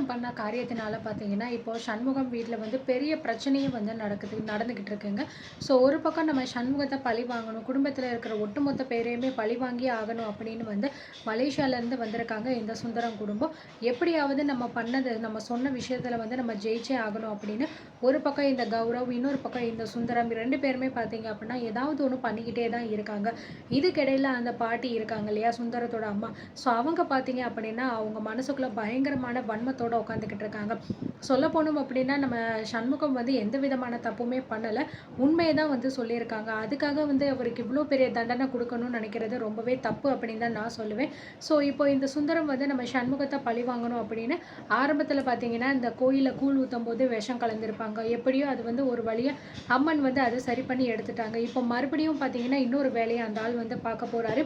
சுந்தரம் பண்ண காரியத்தினால பார்த்தீங்கன்னா, இப்போ சண்முகம் வீட்ல வந்து பெரிய பிரச்சனையே வந்து நடந்துகிட்டு இருக்குங்க. ஸோ ஒரு பக்கம் நம்ம சண்முகத்த பழி வாங்கணும், குடும்பத்தில இருக்கிற ஒட்டுமொத்த பேரையுமே பழி வாங்கியே ஆகணும் அப்படின்னு வந்து மலேசியாலேருந்து வந்திருக்காங்க இந்த சுந்தரம் குடும்பம். எப்படியாவது நம்ம சொன்ன விஷயத்துல வந்து நம்ம ஜெயிச்சே ஆகணும் அப்படின்னு ஒரு பக்கம் இந்த கௌரவ், இன்னொரு பக்கம் இந்த சுந்தரம் 2 பேருமே பார்த்தீங்க அப்படின்னா, ஏதாவது ஒண்ணு பண்ணிக்கிட்டே தான் இருக்காங்க. இதுக்கிடையில அந்த பாட்டி இருக்காங்க இல்லையா? சுந்தரத்தோட அம்மா. ஸோ அவங்க பார்த்தீங்க அப்படின்னா, அவங்க மனசுக்குள்ள பயங்கரமான வன்மத்தோட உட்காந்துக்கிட்டு இருக்காங்க. சொல்லப்போனோம் அப்படின்னா, நம்ம சண்முகம் வந்து எந்த விதமான தப்புமே பண்ணல. உண்மைய தான் வந்து சொல்லியிருக்காங்க. அதுக்காக வந்து அவருக்கு இவ்ளோ பெரிய தண்டனை குடுக்கணும்னு நினைக்கிறது ரொம்பவே தப்பு அப்படின்னு தான் நான் சொல்லுவேன். ஸோ இப்போ இந்த சுந்தரம் வந்து நம்ம சண்முகத்த பழி வாங்கணும் அப்படின்னு ஆரம்பத்தில பார்த்தீங்கன்னா, இந்த கோயில்ல கூழ் ஊத்தும்போது விஷம் கலந்திருப்பாங்க. எப்படியோ அது வந்து ஒரு வழியா அம்மன் வந்து அத சரி பண்ணி எடுத்துட்டாங்க. இப்போ மறுபடியும் பார்த்தீங்கன்னா, இன்னொரு வேலைய அந்த ஆள் வந்து பார்க்க போறாரு.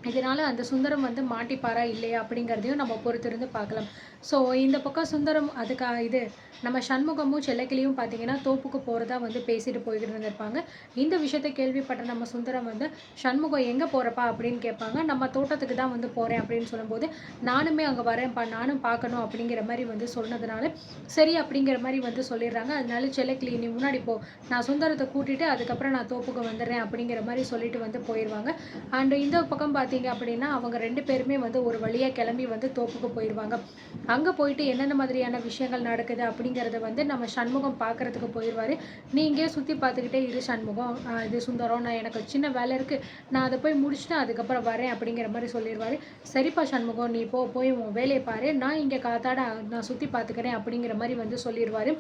இதனால அந்த சுந்தரம் வந்து மாட்டிப்பாரா இல்லையா அப்படிங்கிறதையும் நம்ம பொறுத்திருந்து பார்க்கலாம். ஸோ இந்த பக்கம் சுந்தரம் இது நம்ம சண்முகமும் செல்லக்கிளியும் பார்த்தீங்கன்னா தோப்புக்கு போகிறதா வந்து பேசிட்டு போய்கிட்டு இருந்திருப்பாங்க. இந்த விஷயத்தை கேள்விப்பட்ட நம்ம சுந்தரம் வந்து சண்முகம் எங்கே போகிறப்பா அப்படின்னு கேட்பாங்க. நம்ம தோட்டத்துக்கு தான் வந்து போகிறேன் அப்படின்னு சொல்லும்போது, நானுமே அங்கே வரேன்ப்பா, நானும் பார்க்கணும் அப்படிங்கிற மாதிரி வந்து சொன்னதுனால சரி அப்படிங்கிற மாதிரி வந்து சொல்லிடுறாங்க. அதனால செல்லக்கிளி நீ முன்னாடி போ, நான் சுந்தரத்தை கூட்டிட்டு அதுக்கப்புறம் நான் தோப்புக்கு வந்துடுறேன் அப்படிங்கிற மாதிரி சொல்லிட்டு வந்து போயிடுவாங்க. அண்ட் இந்த பக்கம் பார்த்தீங்க அப்படின்னா, அவங்க 2 பேருமே வந்து ஒரு வழியா கிளம்பி வந்து தோப்புக்கு போயிருவாங்க. அங்க போயிட்டு என்னென்ன மாதிரியான விஷயங்கள் நடக்குது அப்படிங்கிறத வந்து நம்ம சண்முகம் பார்க்கறதுக்கு போயிருவாரு. "நீ இங்கேயே சுத்தி பார்த்துக்கிட்டே இரு சண்முகம். இது சுந்தரம். எனக்கு சின்ன வேலை இருக்கு. நான் அத போய் முடிச்சுட்டு அதுக்கப்புறம் வரேன்." அப்படிங்கிற மாரி சொல்லிருவாரு. "சரிப்பா சண்முகம், நீ போய் உன் வேலைய பாரு. நான் இங்க காத்தாட நான் சுத்தி பார்த்துக்கிறேன்." அப்படிங்கிற மாரி வந்து சொல்லிருவாரு.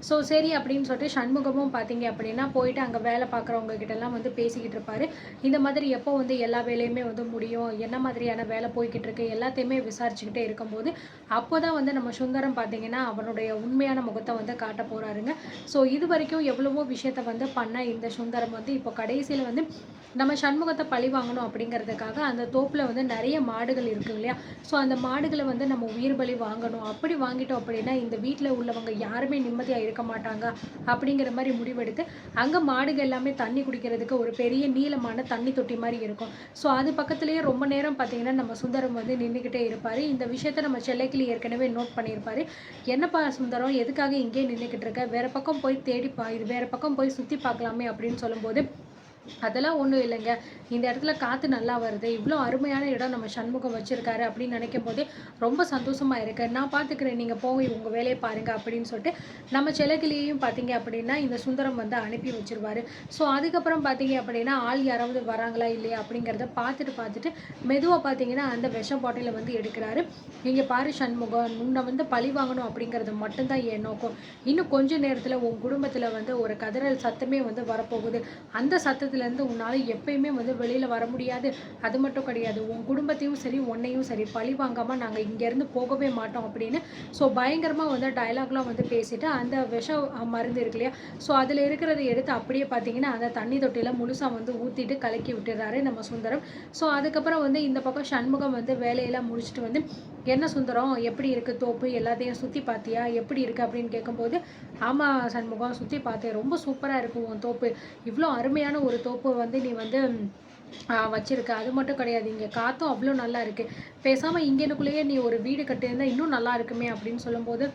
ஸோ சரி அப்படின்னு சொல்லிட்டு சண்முகமும் பார்த்தீங்க அப்படின்னா போயிட்டு அங்கே வேலை பார்க்குறவங்க கிட்டலாம் வந்து பேசிக்கிட்டு இருப்பாரு. இந்த மாதிரி எப்போ வந்து எல்லா வேலையுமே வந்து முடியும், என்ன மாதிரியான வேலை போய்கிட்டு இருக்கு எல்லாத்தையுமே விசாரிச்சுக்கிட்டே இருக்கும்போது அப்போ தான் வந்து நம்ம சுந்தரம் பார்த்தீங்கன்னா அவனுடைய உண்மையான முகத்தை வந்து காட்ட போகிறாருங்க. ஸோ இது வரைக்கும் எவ்வளவோ விஷயத்த வந்து பண்ண இந்த சுந்தரம் வந்து இப்போ கடைசியில் வந்து நம்ம சண்முகத்தை பழி வாங்கணும் அப்படிங்கிறதுக்காக அந்த தோப்பில் வந்து நிறைய மாடுகள் இருக்கு இல்லையா? ஸோ அந்த மாடுகளை வந்து நம்ம உயிர் பலி வாங்கணும். அப்படி வாங்கிட்டோம் அப்படின்னா இந்த வீட்டில் உள்ளவங்க யாருமே நிம்மதியாக இருக்க மாட்டாங்க அப்படிங்கிற மாதிரி முடிவெடுத்து அங்கே மாடுகள் எல்லாமே தண்ணி குடிக்கிறதுக்கு ஒரு பெரிய நீளமான தண்ணி தொட்டி மாதிரி இருக்கும். ஸோ அது பக்கத்துலேயே ரொம்ப நேரம் பார்த்தீங்கன்னா நம்ம சுந்தரம் வந்து நின்றுக்கிட்டே இருப்பார். இந்த விஷயத்த நம்ம செல்லைக்கிளி ஏற்கனவே நோட் பண்ணியிருப்பாரு. என்னப்பா சுந்தரம், எதுக்காக இங்கே நின்றுக்கிட்டு இருக்க, வேற பக்கம் போய் தேடிப்பா, இது வேற பக்கம் போய் சுற்றி பார்க்கலாமே அப்படின்னு சொல்லும்போது, அதெல்லாம் ஒன்றும் இல்லைங்க, இந்த இடத்துல காற்று நல்லா வருது, இவ்வளோ அருமையான இடம் நம்ம சண்முகம் வச்சுருக்காரு அப்படின்னு நினைக்கும் போதே ரொம்ப சந்தோஷமாக இருக்கு, நான் பார்த்துக்கிறேன், நீங்கள் போய் உங்கள் வேலையை பாருங்கள் அப்படின்னு சொல்லிட்டு நம்ம செல்லக்கிளியையும் பார்த்தீங்க அப்படின்னா இந்த சுந்தரம் வந்து அனுப்பி வச்சிருவாரு. ஸோ அதுக்கப்புறம் பார்த்தீங்க அப்படின்னா ஆள் யாராவது வராங்களா இல்லையா அப்படிங்கிறத பார்த்துட்டு மெதுவாக பார்த்தீங்கன்னா அந்த விஷ பாட்டிலை வந்து எடுக்கிறாரு. இங்கே பாரு சண்முகம், உன்னை வந்து பழி வாங்கணும் அப்படிங்கிறது மட்டும்தான் என் நோக்கம். இன்னும் கொஞ்ச நேரத்தில் உன் குடும்பத்தில் வந்து ஒரு கதறல் சத்தமே வந்து வரப்போகுது. அந்த சத்தத்துலேருந்து உன்னால் எப்பயுமே வந்து வெளியில் வர முடியாது. அது மட்டும் கிடையாது, உன் குடும்பத்தையும் சரி உன்னையும் சரி பழி வாங்காமல் நாங்கள் இங்கேருந்து போகவே மாட்டோம் அப்படின்னு ஸோ பயங்கரமாக வந்து டயலாக்லாம் வந்து பேசிட்டு அந்த மருந்து இருக்கு இல்லையா? ஸோ அதில் இருக்கிறத எடுத்து அப்படியே பார்த்தீங்கன்னா அந்த தண்ணி தொட்டியில் முழுசாக வந்து ஊற்றிட்டு கலக்கி விட்டுறாரு நம்ம சுந்தரம். ஸோ அதுக்கப்புறம் வந்து இந்த பக்கம் சண்முகம் வந்து வேலையெல்லாம் முடிச்சுட்டு வந்து, என்ன சுந்தரம் எப்படி இருக்குது தோப்பு, எல்லாத்தையும் சுற்றி பார்த்தியா, எப்படி இருக்குது அப்படின்னு கேட்கும்போது, ஆமாம் சண்முகம், சுற்றி பார்த்தேன், ரொம்ப சூப்பராக இருக்கும் உன் தோப்பு, இவ்வளோ அருமையான ஒரு தோப்பு வந்து நீ வந்து வச்சிருக்க. அது மட்டும் கிடையாது, இங்கே காற்றும் அவ்வளோ நல்லா இருக்குது, பேசாமல் இங்கேனுக்குள்ளேயே நீ ஒரு வீடு கட்டியிருந்தா இன்னும் நல்லா இருக்குமே அப்படின்னு சொல்லும்போது,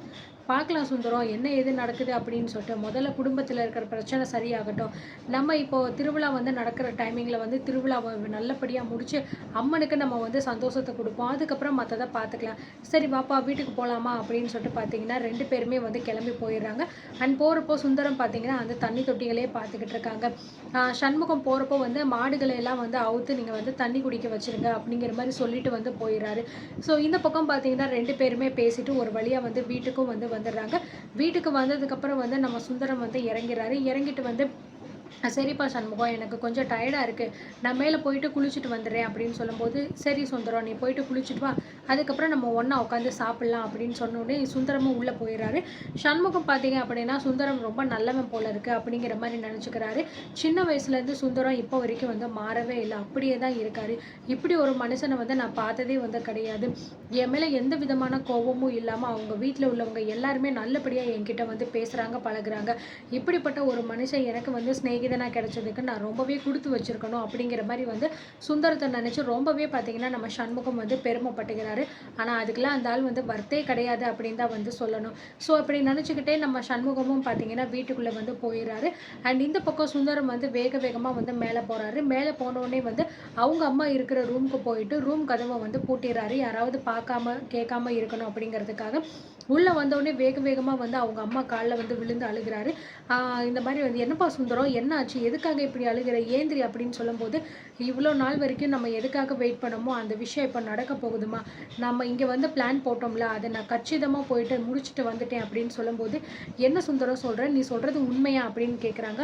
பார்க்கலாம் சுந்தரம் என்ன ஏது நடக்குது அப்படின்னு சொல்லிட்டு முதல்ல குடும்பத்தில் இருக்கிற பிரச்சனை சரியாகட்டும், நம்ம இப்போது திருவிழா வந்து நடக்கிற டைமிங்கில் வந்து திருவிழாவை நல்லபடியாக முடித்து அம்மனுக்கு நம்ம வந்து சந்தோஷத்தை கொடுப்போம், அதுக்கப்புறம் மற்றதை பார்த்துக்கலாம், சரி வாப்பா வீட்டுக்கு போகலாமா அப்படின்னு சொல்லிட்டு பார்த்தீங்கன்னா 2 பேருமே வந்து கிளம்பி போயிடுறாங்க. அண்ட் போகிறப்போ சுந்தரம் பார்த்தீங்கன்னா அந்த தண்ணி தொட்டிகளே பார்த்துக்கிட்டு இருக்காங்க. சண்முகம் போகிறப்போ வந்து மாடுகளை எல்லாம் வந்து அவுத்து நீங்கள் வந்து தண்ணி குடிக்க வச்சுருங்க அப்படிங்கிற மாதிரி சொல்லிட்டு வந்து போயிடுறாரு. ஸோ இந்த பக்கம் பார்த்தீங்கன்னா 2 பேருமே பேசிட்டு ஒரு வழியாக வந்து வீட்டுக்கும் வந்து வந்துடுறாங்க. வீட்டுக்கு வந்ததுக்கப்புறம் வந்து நம்ம சுந்தரம் வந்து இறங்கிறாரு. இறங்கிட்டு வந்து, சரிப்பா சண்முகம், எனக்கு கொஞ்சம் டயர்டாக இருக்குது, நான் மேலே போயிட்டு குளிச்சுட்டு வந்துடுறேன் அப்படின்னு சொல்லும்போது, சரி சுந்தரம் நீ போயிட்டு குளிச்சுட்டு வா, அதுக்கப்புறம் நம்ம ஒன்றா உட்காந்து சாப்பிட்லாம் அப்படின்னு சொன்னோடனே சுந்தரமும் உள்ளே போயிடுறாரு. சண்முகம் பார்த்தீங்க அப்படின்னா சுந்தரம் ரொம்ப நல்லவன் போல இருக்குது அப்படிங்கிற மாதிரி நினச்சிக்கிறாரு. சின்ன வயசுலேருந்து சுந்தரம் இப்போ வரைக்கும் வந்து மாறவே இல்லை, அப்படியே தான் இருக்காரு. இப்படி ஒரு மனுஷனை வந்து நான் பார்த்ததே வந்து கிடையாது. என் மேலே எந்த விதமான கோபமும் இல்லாமல் அவங்க வீட்டில் உள்ளவங்க எல்லாருமே நல்லபடியாக என்கிட்ட வந்து பேசுகிறாங்க, பழகுறாங்க. இப்படிப்பட்ட ஒரு மனுஷன் எனக்கு வந்து ஸ்நேகிதனாக கிடைச்சதுக்கு நான் ரொம்பவே கொடுத்து வச்சிருக்கணும் அப்படிங்கிற மாதிரி வந்து சுந்தரத்தை நினச்சி ரொம்பவே பார்த்தீங்கன்னா நம்ம சண்முகம் வந்து பெருமைப்பட்டுக்கிறாரு. போயிட்டாரு. ஆனா அதுக்கெல்லாம் அந்த ஆள் வந்து வொர்த்தே கிடையாது அப்படின்னு தான் வந்து சொல்லணும். ஸோ அப்படி நினச்சுக்கிட்டே நம்ம சண்முகமும் பார்த்தீங்கன்னா வீட்டுக்குள்ள வந்து போயிறாரு. அண்ட் இந்த பக்கம் சுந்தரம் வந்து வேக வேகமா வந்து மேல போறாரு. மேல போனோனே வந்து அவங்க அம்மா இருக்கிற ரூமுக்கு போயிட்டு ரூம் கதவ வந்து பூட்டிறாரு. யாராவது பார்க்காம, கேட்காம இருக்கணும் அப்படிங்கிறதுக்காக. உள்ள வந்தோனே வேக வேகமா வந்து அவங்க அம்மா கால்ல வந்து விழுந்து அழுகுறாரு. இந்த மாரி வந்து "என்னப்பா சுந்தரம் என்ன ஆச்சு? எதுக்காக இப்படி அழுகுற? ஏந்திரி" அப்படின்னு சொல்லும்போது, "இவ்வளோ நாள் வரைக்கும் நம்ம எதுக்காக வெயிட் பண்ணோமோ, அந்த விஷயம் இப்ப நடக்க போகுதும்மா. நம்ம இங்க வந்து பிளான் போட்டோம்ல, அத நான் கச்சிதமா போயிட்டு முடிச்சுட்டு வந்துட்டேன்" அப்படின்னு சொல்லும்போது, "என்ன சுந்தரம் சொல்ற? நீ சொல்றது உண்மையா?" அப்படின்னு கேட்குறாங்க.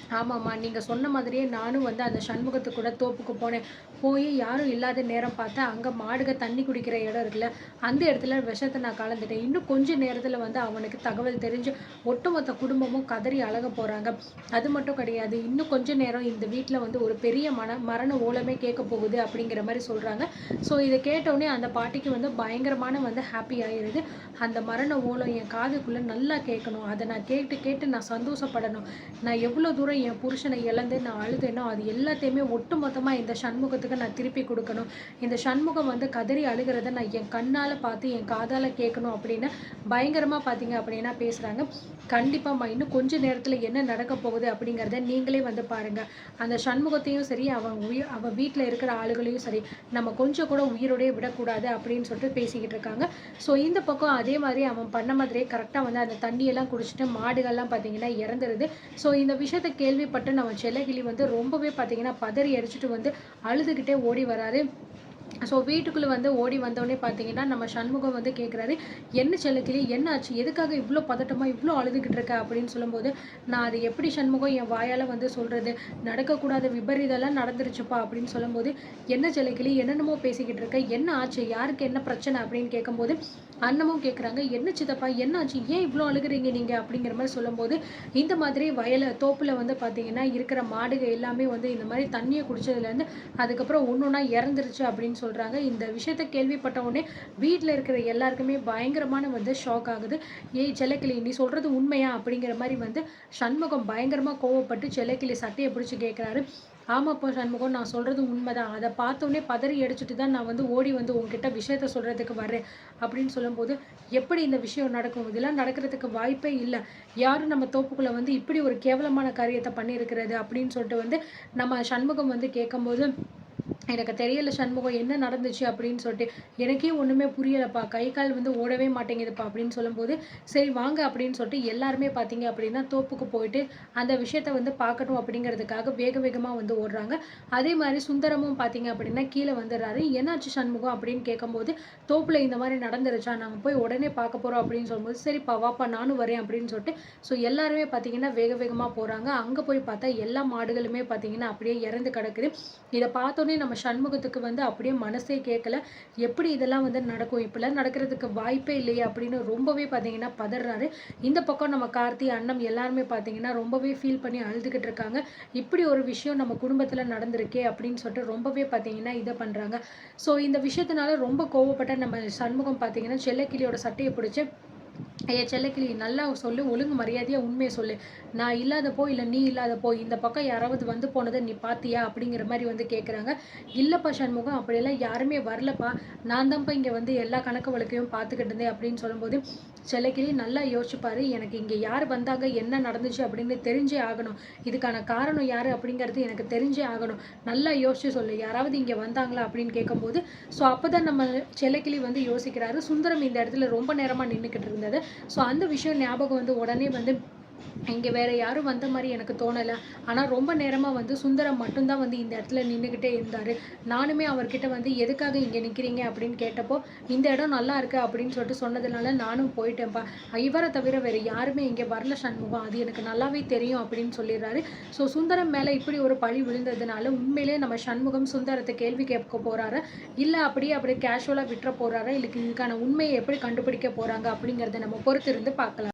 ஆமாம்மா. நீங்க சொன்ன மாதிரியே நானும் வந்து அந்த சண்முகத்துக்கு கூட தோப்புக்கு போனேன். போயி யாரும் இல்லாத நேரம் பார்த்தா, அங்க மாடுக தண்ணி குடிக்கிற இடம் இருக்குல்ல, அந்த இடத்துல விஷத்த நான் கலந்துட்டேன். இன்னும் கொஞ்ச நேரத்துல வந்து அவனுக்கு தகவல் தெரிஞ்சு, ஒட்டுமொத்த குடும்பமும் கதறி அழக போறாங்க. அது மட்டும் கிடையாது. இன்னும் கொஞ்ச நேரம் இந்த வீட்ல வந்து ஒரு பெரிய மரண ஓலமே கேட்கப் போகுது அப்படிங்கிற மாரி சொல்றாங்க. ஸோ இத கேட்டவுனே அந்த பாட்டிக்கு வந்து பயங்கரமான வந்து ஹாப்பி ஆயிருது. அந்த மரண ஓலம் என் காதுக்குள்ள நல்லா கேட்கணும். அத நான் கேட்டு கேட்டு நான் சந்தோஷப்படணும். நான் எவ்வளோ தூரம் என் புருஷனை இழந்து நான் அழுதேனோ அது எல்லாத்தையுமே ஒட்டுமொத்தமா இந்த சண்முகத்துக்கு நான் திருப்பி கொடுக்கணும். இந்த சண்முகம் வந்து கதறி அழுகிறத நான் என் கண்ணால பார்த்து என் காதால கேட்கணும் அப்படின்னு பயங்கரமா பார்த்தீங்க அப்படின்னா பேசுறாங்க. கண்டிப்பாம்மா இன்னும் கொஞ்ச நேரத்துல என்ன நடக்க போகுது அப்படிங்கிறத நீங்களே வந்து பாருங்க. அந்த சண்முகத்தையும் சரி அவன் வீட்ல இருக்கிற ஆளுகளையும் சரி நம்ம கொஞ்சம் கூட உயிரோடயே விடக்கூடாது அப்படின்னு சொல்லிட்டு பேசிக்கிட்டு இருக்காங்க. ஸோ இந்த பக்கம் அதே மாதிரி அவன் பண்ண மாதிரியே கரெக்டாக வந்து அந்த தண்ணியெல்லாம் குடிச்சிட்டு மாடுகள்லாம் பார்த்தீங்கன்னா இறந்துருது. ஸோ இந்த விஷயத்த கேள்விப்பட்டு நம்ம செல்லக்கிளி வந்து ரொம்பவே பார்த்தீங்கன்னா பதறி அடிச்சுட்டு வந்து அழுதுகிட்டே ஓடி வராரு. ஸோ வீட்டுக்குள்ள வந்து ஓடி வந்தோடனே பார்த்தீங்கன்னா, நம்ம சண்முகம் வந்து கேட்குறாரு, "என்ன செல்லக்கிளி என்ன ஆச்சு? எதுக்காக இவ்ளோ பதட்டமா, இவ்ளோ அழுதுகிட்டு இருக்க?" அப்படின்னு சொல்லும்போது, "நான் அது எப்படி சண்முகம் என் வாயால வந்து சொல்றது? நடக்கக்கூடாத விபரீதம்லாம் நடந்துருச்சுப்பா" அப்படின்னு சொல்லும்போது, "என்ன செல்லக்கிளி என்னென்னமோ பேசிக்கிட்டு இருக்க? என்ன ஆச்சு? யாருக்கு என்ன பிரச்சனை?" அப்படின்னு கேட்கும்போது, அண்ணமும் கேட்குறாங்க, "என்ன சித்தப்பா என்ன ஆச்சு? ஏன் இவ்ளோ அழுகுறீங்க நீங்க?" அப்படிங்கிற மாரி சொல்லும்போது, இந்த மாதிரி தோப்புல வந்து பார்த்தீங்கன்னா, இருக்கிற மாடுக எல்லாமே வந்து இந்த மாரி தண்ணிய குடிச்சதுலேருந்து, அதுக்கப்புறம் ஒண்ணொண்ணா இறந்துருச்சு அப்படின்னு சொல்றாங்க. இந்த விஷயத்த கேள்விப்பட்ட உடனே வீட்ல இருக்கிற எல்லாருக்குமே பயங்கரமான வந்து ஷாக் ஆகுது. "ஏய் செல்லக்கிளி நீ சொல்றது உண்மையா?" அப்படிங்கிற மாரி வந்து சண்முகம் பயங்கரமா கோவப்பட்டு செல்லக்கிளி சட்டைய பிடிச்சு கேட்குறாரு. "ஆமாப்பா சண்முகம் நான் சொல்றது உண்மைதான். அத பார்த்தோனே பதறி அடிச்சுட்டு தான் நான் வந்து ஓடி வந்து உன்கிட்ட விஷயத்த சொல்றதுக்கு வர்றேன்." அப்படின்னு சொல்லும்போது, "எப்படி இந்த விஷயம் நடக்கும்? இதெல்லாம் நடக்கிறதுக்கு வாய்ப்பே இல்ல. யாரும் நம்ம தோப்புக்குள்ள வந்து இப்படி ஒரு கேவலமான காரியத்த பண்ணியிருக்கிறது?" அப்படின்னு சொல்லிட்டு வந்து நம்ம சண்முகம் வந்து கேட்கும்போது, "எனக்கு தெரியல சண்முகம் என்ன நடந்துச்சு அப்படின்னு சொல்லிட்டு. எனக்கே ஒண்ணுமே புரியலப்பா. கை, கால் வந்து ஓடவே மாட்டேங்குதுப்பா" அப்படின்னு சொல்லும்போது, "சரி வாங்க" அப்படின்னு சொல்லிட்டு எல்லாருமே பார்த்தீங்க அப்படின்னா தோப்புக்கு போயிட்டு அந்த விஷயத்த வந்து பார்க்கணும் அப்படிங்கிறதுக்காக வேக வேகமா வந்து ஓடுறாங்க. அதே மாரி சுந்தரமும் பார்த்தீங்க அப்படின்னா கீழ வந்துடுறாரு. "என்னாச்சு சண்முகம்?" அப்படின்னு கேட்கும்போது, "தோப்புல இந்த மாரி நடந்துருச்சா? நாங்க போய் உடனே பார்க்க போறோம்" அப்படின்னு சொல்லும்போது, "சரிப்பா வாப்பா நானும் வரேன்" அப்படின்னு சொல்லிட்டு ஸோ எல்லாருமே பார்த்தீங்கன்னா வேக வேகமா போறாங்க. அங்க போய் பார்த்தா எல்லா மாடுகளுமே பார்த்தீங்கன்னா அப்படியே இறந்து கிடக்குது. இத பார்த்தோனே நம்ம சண்முகத்துக்கு வந்து அப்படியே மனசே கேட்கல. எப்படி இதெல்லாம் வந்து நடக்கும்? இப்படிலாம் நடக்கிறதுக்கு வாய்ப்பே இல்லையே! அப்படின்னு ரொம்பவே பார்த்தீங்கன்னா பதர்றாரு. இந்த பக்கம் நம்ம கார்த்தி, அண்ணம் எல்லாருமே பார்த்தீங்கன்னா ரொம்பவே ஃபீல் பண்ணி அழுதுகிட்டு இருக்காங்க. இப்படி ஒரு விஷயம் நம்ம குடும்பத்தில நடந்திருக்கே! அப்படின்னு சொல்லிட்டு ரொம்பவே பார்த்தீங்கன்னா இத பண்றாங்க. ஸோ இந்த விஷயத்தினால ரொம்ப கோவப்பட்ட நம்ம சண்முகம் பார்த்தீங்கன்னா, செல்லக்கிளியோட சட்டைய பிடிச்சு, "ஏய் செல்லக்கிளி நல்லா சொல்லு. ஒழுங்கு மரியாதையா உண்மைய சொல்லு. நான் இல்லாதப்போ, இல்ல நீ இல்லாதப்போ, இந்த பக்கம் யாராவது வந்து போனத நீ பார்த்தியா?" அப்படிங்கிற மாரி வந்து கேட்குறாங்க. "இல்லப்பா சண்முகம். அப்படியெல்லாம் யாருமே வரலப்பா. நான் தான்ப்பா இங்க வந்து எல்லா கணக்கு வழக்கையும் பார்த்துக்கிட்டு இருந்தேன்" அப்படின்னு சொல்லும்போது, "செல்லக்கிளி நல்லா யோசிச்சு பாரு. எனக்கு இங்க யார் வந்தாங்க? என்ன நடந்துச்சு? அப்படின்னு தெரிஞ்சே ஆகணும். இதுக்கான காரணம் யாரு? அப்படிங்கிறது எனக்கு தெரிஞ்சே ஆகணும். நல்லா யோசிச்சு சொல்லு. யாராவது இங்க வந்தாங்களா?" அப்படின்னு கேட்கும்போது, ஸோ அப்பதான் நம்ம செல்லக்கிளி வந்து யோசிக்கிறாரு. சுந்தரம் இந்த இடத்துல ரொம்ப நேரமா நின்னுக்கிட்டு இருந்தது. ஸோ அந்த விஷயம் ஞாபகம் வந்து உடனே வந்து இங்க வேற யாரும் வந்த மாரி எனக்கு தோணல. ஆனா ரொம்ப நேரமா வந்து சுந்தரம் மட்டும் தான் வந்து இந்த இடத்துல நின்னுகிட்டே இருந்தாரு. நானுமே அவர்கிட்ட வந்து "எதுக்காக இங்க நிக்கிறீங்க?" அப்படின்னு கேட்டப்போ, "இந்த இடம் நல்லா இருக்கு" அப்படின்னு சொல்லிட்டு சொன்னதுனால நானும் போயிட்டேன்ப்பா. இவர தவிர வேற யாருமே இங்க வரல சண்முகம். அது எனக்கு நல்லாவே தெரியும் அப்படின்னு சொல்லிடுறாரு. ஸோ சுந்தரம் மேல இப்படி ஒரு பழி விழுந்ததுனால உண்மையிலேயே நம்ம சண்முகம் சுந்தரத்த கேள்வி கேட்க போறாரா? இல்ல அப்படியே கேஷுவலா விட்டுற போறாரா? இல்ல இதுக்கான உண்மைய எப்படி கண்டுபிடிக்க போறாங்க? அப்படிங்கிறத நம்ம பொறுத்திருந்து பார்க்கலாம்.